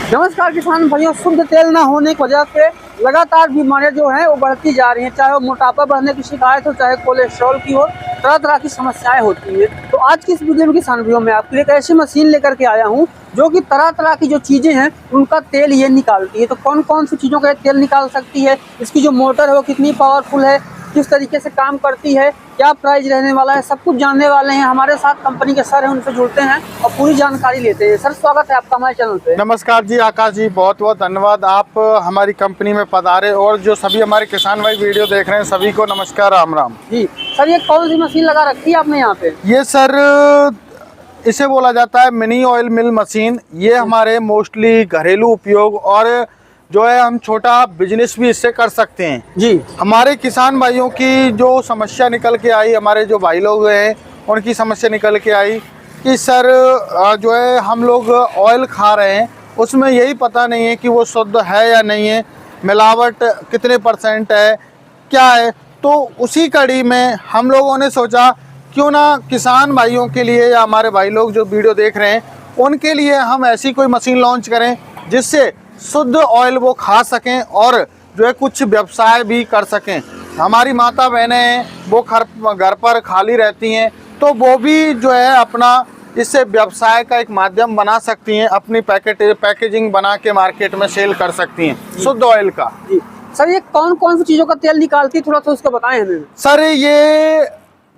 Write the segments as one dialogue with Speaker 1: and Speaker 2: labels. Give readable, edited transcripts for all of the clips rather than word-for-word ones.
Speaker 1: नमस्कार किसान भाइयों, शुद्ध तेल न होने की वजह से लगातार बीमारियां जो हैं वो बढ़ती जा रही हैं। चाहे वो मोटापा बढ़ने की शिकायत हो, चाहे कोलेस्ट्रॉल की हो, तरह तरह की समस्याएं होती हैं। तो आज की इस वीडियो में किसान भाइयों, मैं आपके लिए एक ऐसी मशीन लेकर के आया हूं जो कि तरह तरह की जो चीज़ें हैं उनका तेल ये निकालती है। तो कौन कौन सी चीज़ों का तेल निकाल सकती है, इसकी जो मोटर है वो कितनी पावरफुल है, किस तरीके से काम करती है, क्या प्राइस रहने वाला है, सब कुछ जानने वाले हैं। हमारे साथ कंपनी के सर हैं, उनसे जुड़ते हैं और पूरी जानकारी लेते हैं। सर, स्वागत है आपका हमारे चैनल पे।
Speaker 2: नमस्कार जी आकाश जी, बहुत बहुत धन्यवाद आप हमारी कंपनी में पधारे। और जो सभी हमारे किसान भाई वीडियो देख रहे हैं सभी को नमस्कार, राम राम
Speaker 1: जी सर, ये कौन सी मशीन लगा रखी है आपने यहाँ पे?
Speaker 2: ये सर इसे बोला जाता है मिनी ऑयल मिल मशीन। ये हमारे मोस्टली घरेलू उपयोग और जो है हम छोटा बिजनेस भी इससे कर सकते हैं
Speaker 1: जी।
Speaker 2: हमारे किसान भाइयों की जो समस्या निकल के आई, हमारे जो भाई लोग हैं उनकी समस्या निकल के आई कि सर जो है हम लोग ऑयल खा रहे हैं, उसमें यही पता नहीं है कि वो शुद्ध है या नहीं है, मिलावट कितने % है, क्या है। तो उसी कड़ी में हम लोगों ने सोचा क्यों ना किसान भाइयों के लिए या हमारे भाई लोग जो वीडियो देख रहे हैं उनके लिए हम ऐसी कोई मशीन लॉन्च करें जिससे शुद्ध ऑयल वो खा सकें और जो है कुछ व्यवसाय भी कर सकें। हमारी माता बहनें हैं वो घर पर खाली रहती हैं, तो वो भी जो है अपना इससे व्यवसाय का एक माध्यम बना सकती हैं, अपनी पैकेजिंग बना के मार्केट में सेल कर सकती हैं शुद्ध ऑयल का।
Speaker 1: जी सर, ये कौन कौन सी चीज़ों का तेल निकालती है, थोड़ा सा उसको बताएं हमें।
Speaker 2: सर ये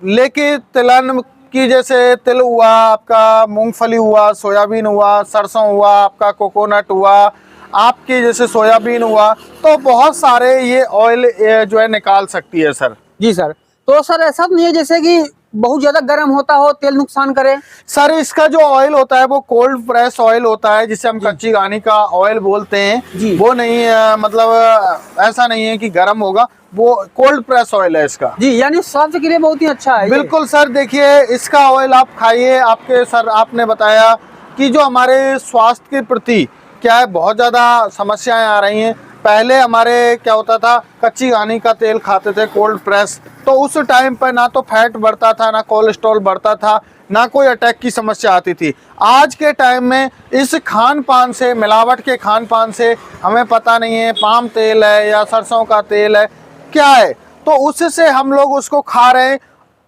Speaker 2: लेके तिलहन की, जैसे तिल हुआ आपका, मूंगफली हुआ, सोयाबीन हुआ, सरसों हुआ, आपका कोकोनट हुआ, आपके जैसे सोयाबीन हुआ, तो बहुत सारे ये ऑयल जो है निकाल सकती है सर।
Speaker 1: जी सर, तो सर ऐसा तो नहीं है जैसे कि बहुत ज्यादा गर्म होता हो तेल नुकसान करे?
Speaker 2: सर इसका जो ऑयल होता है वो कोल्ड प्रेस ऑयल होता है, जिसे हम कच्ची घानी का ऑयल बोलते हैं। वो नहीं मतलब ऐसा नहीं है कि गर्म होगा, वो कोल्ड प्रेस ऑयल है इसका।
Speaker 1: जी, यानी स्वास्थ्य के लिए बहुत ही अच्छा है।
Speaker 2: बिल्कुल सर, देखिए इसका ऑयल आप खाइए, आपके सर आपने बताया कि जो हमारे स्वास्थ्य के प्रति क्या है, बहुत ज़्यादा समस्याएं आ रही हैं। पहले हमारे क्या होता था, कच्ची घानी का तेल खाते थे कोल्ड प्रेस, तो उस टाइम पर ना तो फैट बढ़ता था, ना कोलेस्ट्रॉल बढ़ता था, ना कोई अटैक की समस्या आती थी। आज के टाइम में इस खान पान से, मिलावट के खान पान से, हमें पता नहीं है पाम तेल है या सरसों का तेल है क्या है, तो उससे हम लोग उसको खा रहे हैं,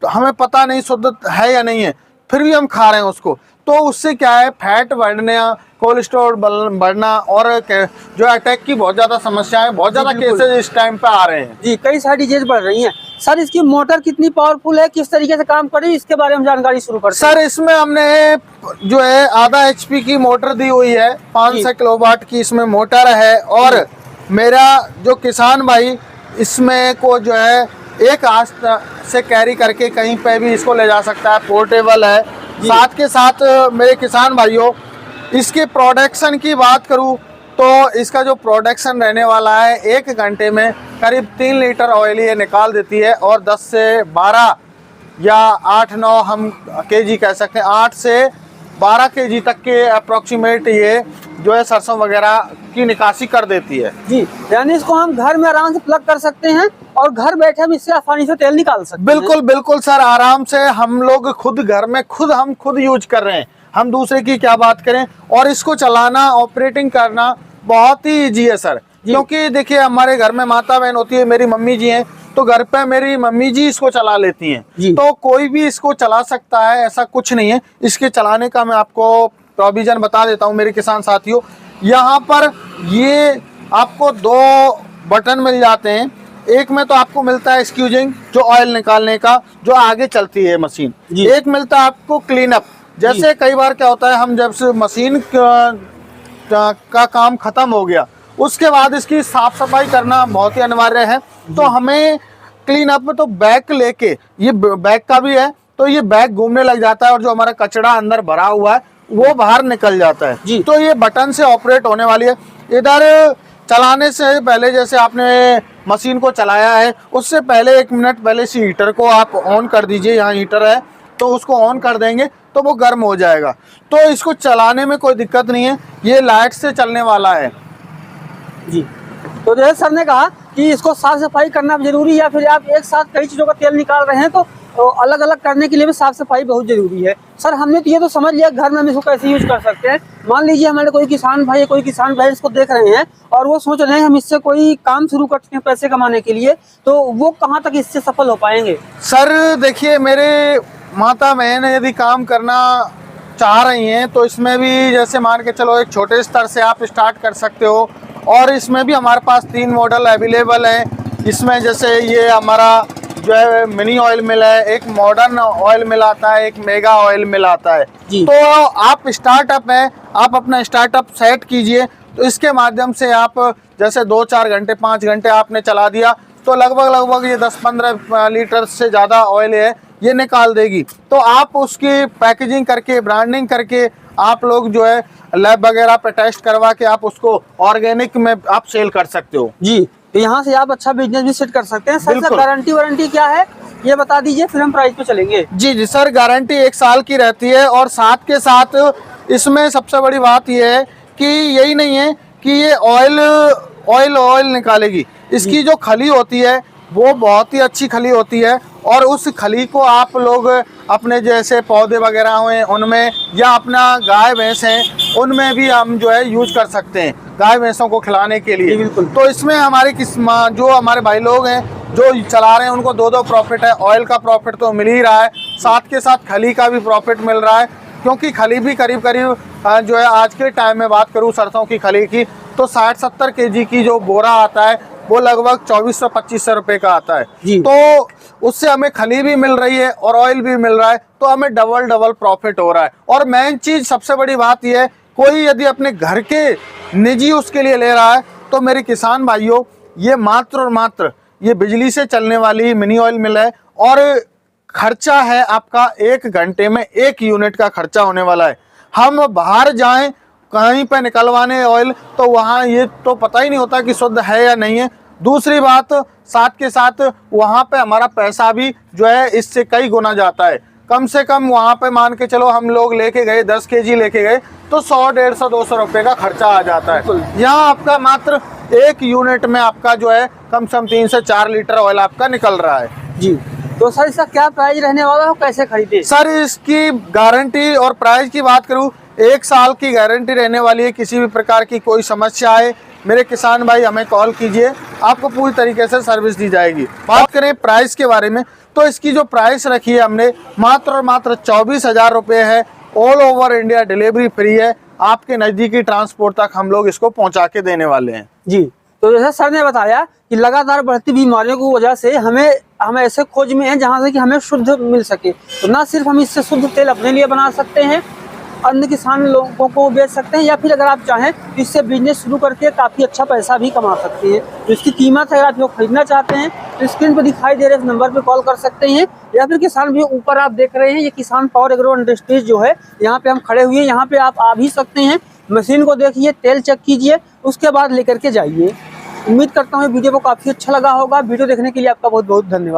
Speaker 2: तो हमें पता नहीं शुद्ध है या नहीं है, फिर भी हम खा रहे हैं उसको। तो उससे क्या है, फैट बढ़ना, कोलेस्ट्रॉल बढ़ना और जो अटैक की बहुत ज़्यादा समस्याएं, बहुत ज़्यादा केसेस इस टाइम पे आ रहे हैं।
Speaker 1: जी, कई सारी चीजें बढ़ रही हैं। सर इसकी मोटर कितनी पावरफुल है, किस तरीके से काम कर रही है, इसके बारे में जानकारी शुरू करते हैं।
Speaker 2: सर इसमें हमने जो है आधा HP की मोटर दी हुई है, 500 किलोवाट की इसमें मोटर है। और मेरा जो किसान भाई इसमें को जो है एक हाथ से कैरी करके कहीं पे भी इसको ले जा सकता है, पोर्टेबल है। साथ के साथ मेरे किसान भाइयों, इसके प्रोडक्शन की बात करूं तो इसका जो प्रोडक्शन रहने वाला है, 1 घंटे में करीब 3 लीटर ऑयल ये निकाल देती है। और 10 से 12 या 8-9 हम केजी कह सकते हैं, 8 से 12 केजी तक के अप्रोक्सीमेट ये जो है सरसों वगैरह की निकासी कर देती है।
Speaker 1: जी, यानी इसको हम घर में आराम से प्लग कर सकते हैं और घर बैठे हम इससे आसानी से तेल निकाल सकते हैं।
Speaker 2: बिल्कुल बिल्कुल सर, आराम से हम लोग खुद घर में खुद यूज कर रहे हैं, हम दूसरे की क्या बात करें। और इसको चलाना, ऑपरेटिंग करना बहुत ही ईजी है सर, क्योंकि देखिए हमारे घर में माता बहन होती है, मेरी मम्मी जी हैं, तो घर पे मेरी मम्मी जी इसको चला लेती हैं। तो कोई भी इसको चला सकता है, ऐसा कुछ नहीं है। इसके चलाने का मैं आपको प्रोविजन बता देता हूँ मेरे किसान साथियों। यहाँ पर ये आपको 2 बटन मिल जाते हैं। एक में तो आपको मिलता है स्क्यूजिंग, जो ऑयल निकालने का, जो आगे चलती है मशीन। एक मिलता है आपको क्लीन अप। जैसे कई बार क्या होता है, हम जब से मशीन का काम खत्म हो गया उसके बाद इसकी साफ सफाई करना बहुत ही अनिवार्य है। तो हमें क्लीन अप में तो बैग लेके, ये बैग का भी है, तो ये बैग घूमने लग जाता है और जो हमारा कचरा अंदर भरा हुआ है वो बाहर निकल जाता है। तो ये बटन से ऑपरेट होने वाली है। इधर चलाने से पहले, जैसे आपने मशीन को चलाया है उससे पहले 1 मिनट पहले इस हीटर को आप ऑन कर दीजिए। यहाँ हीटर है तो उसको ऑन कर देंगे तो वो गर्म हो जाएगा। तो इसको चलाने में कोई दिक्कत नहीं है, ये लाइट से चलने वाला है।
Speaker 1: जी, तो जैसे सर ने कहा कि इसको साफ सफाई करना जरूरी है, फिर आप एक साथ कई चीज़ों का तेल निकाल रहे हैं, तो तो अलग अलग करने के लिए भी साफ सफाई बहुत जरूरी है। सर हमने तो ये तो समझ लिया घर में हम इसको कैसे यूज कर सकते हैं। मान लीजिए हमारे कोई किसान भाई इसको देख रहे हैं और वो सोच रहे हैं हम इससे कोई काम शुरू करते हैं पैसे कमाने के लिए, तो वो कहाँ तक इससे सफल हो पाएंगे?
Speaker 2: सर देखिए, मेरे माता बहन यदि काम करना चाह रही हैं तो इसमें भी जैसे मान के चलो एक छोटे स्तर से आप स्टार्ट कर सकते हो। और इसमें भी हमारे पास 3 मॉडल अवेलेबल हैं। इसमें जैसे ये हमारा जो है मिनी ऑयल मिल है, एक मॉडर्न ऑयल मिल आता है, एक मेगा ऑयल मिल आता है। तो आप स्टार्टअप है, आप अपना स्टार्टअप सेट कीजिए, तो इसके माध्यम से आप जैसे 2-4 घंटे 5 घंटे आपने चला दिया तो लगभग ये 10-15 लीटर से ज़्यादा ऑयल है ये निकाल देगी। तो आप उसकी पैकेजिंग करके ब्रांडिंग करके आप लोग जो है लैब वगैरह पे टेस्ट करवा के आप उसको ऑर्गेनिक में आप सेल कर सकते हो जी।
Speaker 1: तो यहाँ से आप अच्छा बिजनेस भी सेट कर सकते हैं। सर गारंटी वारंटी क्या है ये बता दीजिए, फिर हम प्राइस पे चलेंगे।
Speaker 2: जी सर, गारंटी 1 साल की रहती है। और साथ के साथ इसमें सबसे बड़ी बात यह है कि यही नहीं है कि ये ऑयल निकालेगी, इसकी जो खली होती है वो बहुत ही अच्छी खली होती है। और उस खली को आप लोग अपने जैसे पौधे वगैरह हुए उनमें, या अपना गाय भैंस हैं उनमें भी हम जो है यूज कर सकते हैं, गाय भैंसों को खिलाने के लिए।
Speaker 1: बिल्कुल।
Speaker 2: तो इसमें हमारे जो हमारे भाई लोग हैं जो चला रहे हैं उनको 2-2 प्रॉफिट है। ऑयल का प्रॉफिट तो मिल ही रहा है, साथ के साथ खली का भी प्रॉफिट मिल रहा है। क्योंकि खली भी करीब जो है आज के टाइम में बात करूँ सरसों की खली की तो 60-70 kg की जो बोरा आता है वो लगभग 2400-2500 रुपये का आता है जी। तो उससे हमें खली भी मिल रही है और ऑयल भी मिल रहा है, तो हमें डबल प्रॉफिट हो रहा है। और मेन चीज सबसे बड़ी बात यह है, कोई यदि अपने घर के निजी उसके लिए ले रहा है तो मेरे किसान भाइयों, ये मात्र और मात्र ये बिजली से चलने वाली मिनी ऑयल मिल है। और खर्चा है आपका 1 घंटे में 1 यूनिट का खर्चा होने वाला है। हम बाहर जाएं कहीं पे निकलवाने ऑयल तो वहाँ ये तो पता ही नहीं होता कि शुद्ध है या नहीं है। दूसरी बात साथ के साथ वहाँ पे हमारा पैसा भी जो है इससे कई गुना जाता है। कम से कम वहाँ पे मान के चलो हम लोग लेके गए 10 kg लेके गए तो 100-150-200 रुपये का खर्चा आ जाता है। यहाँ आपका मात्र 1 यूनिट में आपका जो है कम से कम 3 से 4 लीटर ऑयल आपका निकल रहा है जी।
Speaker 1: तो सर इसका क्या प्राइस रहने वाला है, कैसे खरीदे?
Speaker 2: सर इसकी गारंटी और प्राइस की बात करूँ, 1 साल की गारंटी रहने वाली है। किसी भी प्रकार की कोई समस्या आए मेरे किसान भाई हमें कॉल कीजिए, आपको पूरी तरीके से सर्विस दी जाएगी। बात करें प्राइस के बारे में तो इसकी जो प्राइस रखी है हमने मात्र और मात्र 24,000 रुपये है। All over India delivery free है, आपके नज़दीकी ट्रांसपोर्ट तक हम लोग इसको पहुंचा के देने वाले हैं जी।
Speaker 1: तो जैसे सर ने बताया कि लगातार बढ़ती बीमारियों की वजह से हम ऐसे खोज में हैं जहां से कि हमें शुद्ध मिल सके। तो ना सिर्फ हम इससे शुद्ध तेल अपने लिए बना सकते हैं, अन्य किसान लोगों को बेच सकते हैं, या फिर अगर आप चाहें तो इससे बिजनेस शुरू करके काफ़ी अच्छा पैसा भी कमा सकते हैं। तो इसकी कीमत अगर आप लोग खरीदना चाहते हैं तो स्क्रीन पर दिखाई दे रहे इस नंबर पर कॉल कर सकते हैं। या फिर किसान भी ऊपर आप देख रहे हैं ये किसान पावर एग्रो इंडस्ट्रीज जो है यहाँ पे हम खड़े हुए हैं, यहाँ पे आप आ भी सकते हैं। मशीन को देखिए, तेल चेक कीजिए, उसके बाद लेकर के जाइए। उम्मीद करता हूँ वीडियो को काफ़ी अच्छा लगा होगा। वीडियो देखने के लिए आपका बहुत बहुत धन्यवाद।